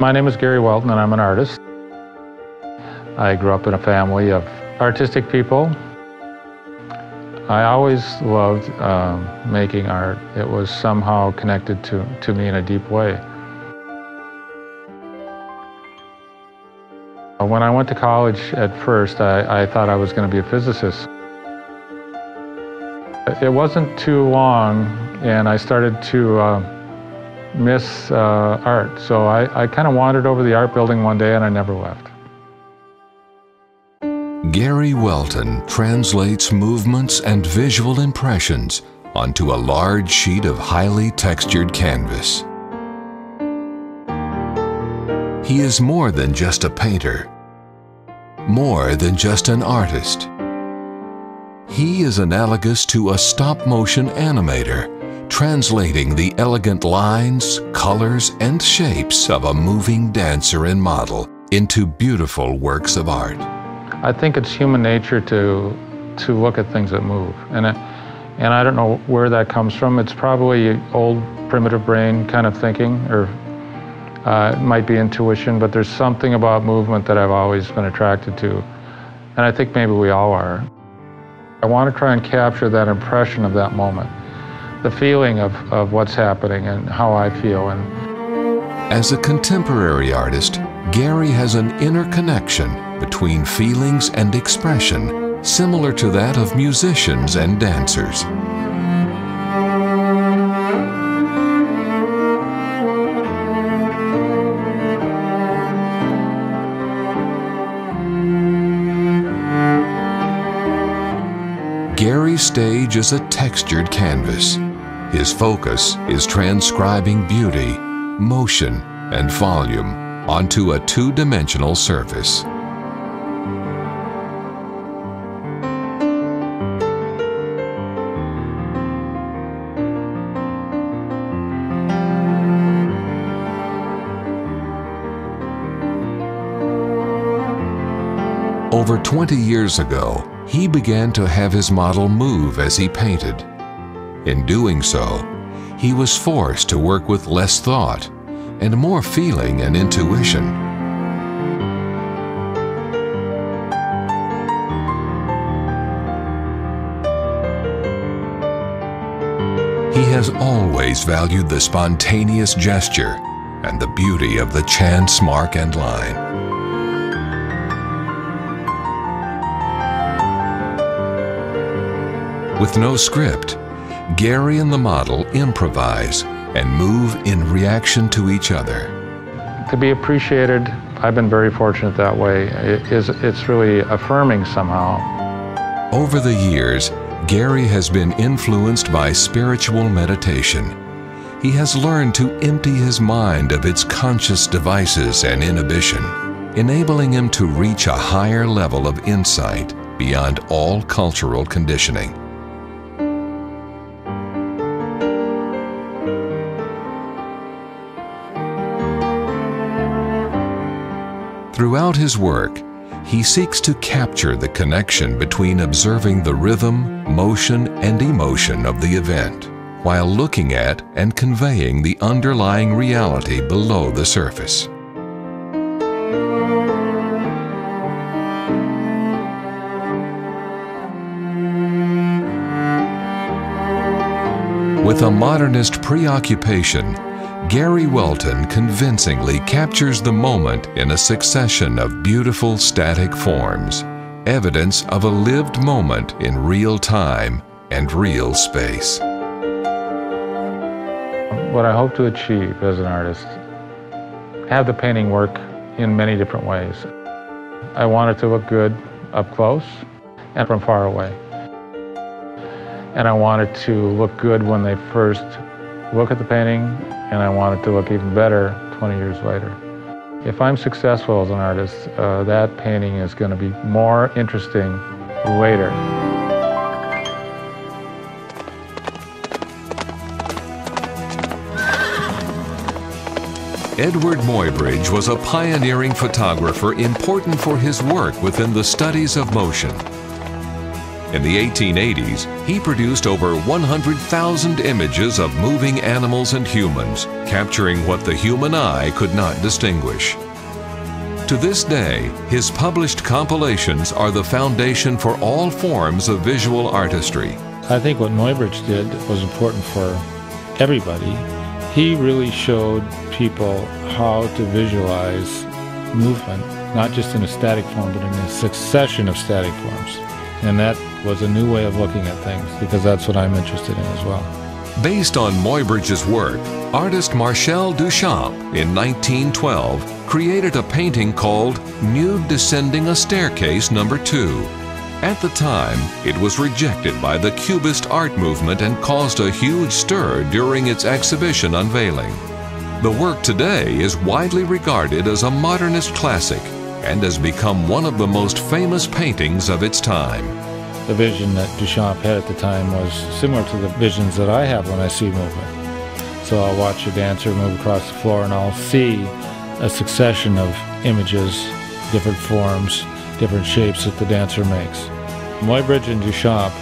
My name is Gary Welton and I'm an artist. I grew up in a family of artistic people. I always loved making art. It was somehow connected to me in a deep way. When I went to college at first, I thought I was going to be a physicist. It wasn't too long and I started to miss art. So I kind of wandered over the art building one day and I never left. Gary Welton translates movements and visual impressions onto a large sheet of highly textured canvas. He is more than just a painter, more than just an artist. He is analogous to a stop-motion animator, translating the elegant lines, colors, and shapes of a moving dancer and model into beautiful works of art. I think it's human nature to look at things that move, and I don't know where that comes from. It's probably old primitive brain kind of thinking, or it might be intuition, but there's something about movement that I've always been attracted to, and I think maybe we all are. I want to try and capture that impression of that moment, the feeling of what's happening and how I feel. And as a contemporary artist, Gary has an inner connection between feelings and expression, similar to that of musicians and dancers. Gary's stage is a textured canvas. His focus is transcribing beauty, motion, and volume onto a two-dimensional surface. Over 20 years ago, he began to have his model move as he painted. In doing so, he was forced to work with less thought and more feeling and intuition. He has always valued the spontaneous gesture and the beauty of the chance mark and line. With no script, Gary and the model improvise and move in reaction to each other. To be appreciated, I've been very fortunate that way. It's really affirming somehow. Over the years, Gary has been influenced by spiritual meditation. He has learned to empty his mind of its conscious devices and inhibition, enabling him to reach a higher level of insight beyond all cultural conditioning. Throughout his work, he seeks to capture the connection between observing the rhythm, motion, and emotion of the event, while looking at and conveying the underlying reality below the surface. With a modernist preoccupation, Gary Welton convincingly captures the moment in a succession of beautiful static forms, evidence of a lived moment in real time and real space. What I hope to achieve as an artist, have the painting work in many different ways. I want it to look good up close and from far away. And I want it to look good when they first look at the painting, and I want it to look even better 20 years later. If I'm successful as an artist, that painting is going to be more interesting later. Edward Muybridge was a pioneering photographer important for his work within the studies of motion. In the 1880s, he produced over 100,000 images of moving animals and humans, capturing what the human eye could not distinguish. To this day, his published compilations are the foundation for all forms of visual artistry. I think what Muybridge did was important for everybody. He really showed people how to visualize movement, not just in a static form, but in a succession of static forms. And that was a new way of looking at things, because that's what I'm interested in as well. Based on Muybridge's work, artist Marcel Duchamp in 1912 created a painting called Nude Descending a Staircase No. 2. At the time, it was rejected by the Cubist art movement and caused a huge stir during its exhibition unveiling. The work today is widely regarded as a modernist classic and has become one of the most famous paintings of its time. The vision that Duchamp had at the time was similar to the visions that I have when I see movement. So I'll watch a dancer move across the floor and I'll see a succession of images, different forms, different shapes that the dancer makes. Muybridge and Duchamp,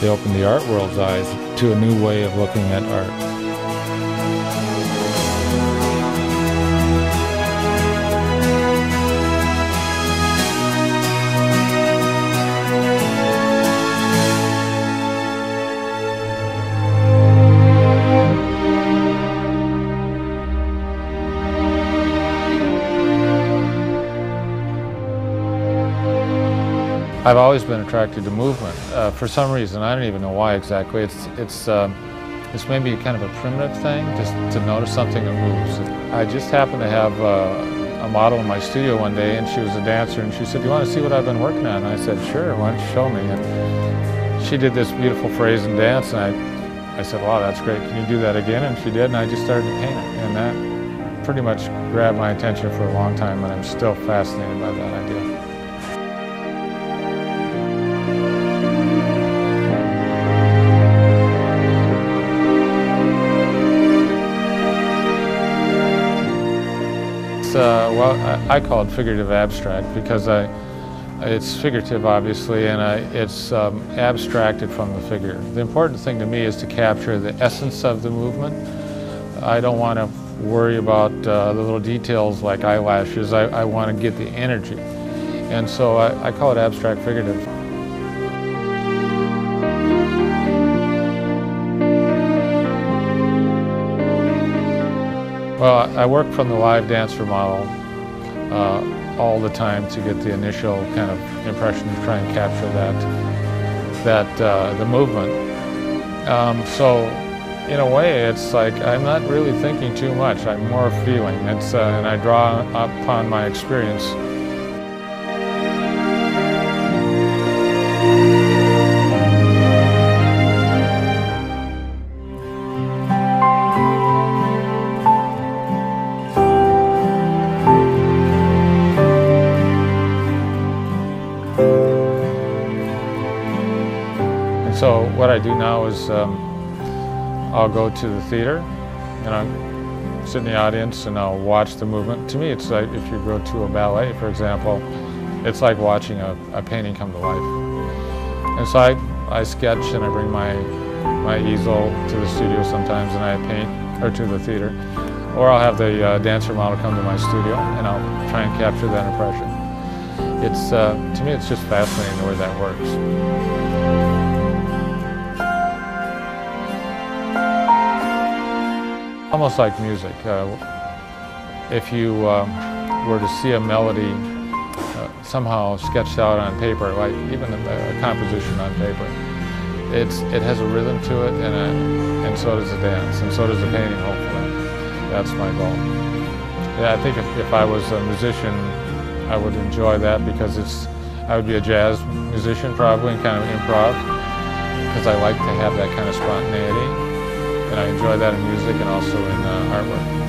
they opened the art world's eyes to a new way of looking at art. I've always been attracted to movement for some reason. I don't even know why exactly. It's maybe kind of a primitive thing, just to notice something that moves. I just happened to have a model in my studio one day, and she was a dancer, and she said, "Do you want to see what I've been working on?" And I said, "Sure, why don't you show me?" And she did this beautiful phrase and dance, and I said, "Wow, that's great. Can you do that again?" And she did, and I just started to paint it. And that pretty much grabbed my attention for a long time, and I'm still fascinated by that idea. Well, I call it figurative abstract because it's figurative, obviously, and it's abstracted from the figure. The important thing to me is to capture the essence of the movement. I don't want to worry about the little details like eyelashes. I want to get the energy. And so I call it abstract figurative. Well, I work from the live dancer model all the time to get the initial kind of impression to try and capture the movement. So in a way, it's like I'm not really thinking too much. I'm more feeling. And I draw upon my experience. So what I do now is I'll go to the theater and I'll sit in the audience and I'll watch the movement. To me, it's like if you go to a ballet, for example, it's like watching a painting come to life. And so I sketch and I bring my easel to the studio sometimes and I paint, or to the theater. Or I'll have the dancer model come to my studio and I'll try and capture that impression. It's, to me, it's just fascinating the way that works. Almost like music. If you were to see a melody somehow sketched out on paper, like even a composition on paper, it has a rhythm to it, and so does the dance, and so does the painting, hopefully. That's my goal. Yeah, I think if I was a musician, I would enjoy that because I would be a jazz musician probably, and kind of improv, because I like to have that kind of spontaneity. And I enjoy that in music and also in artwork.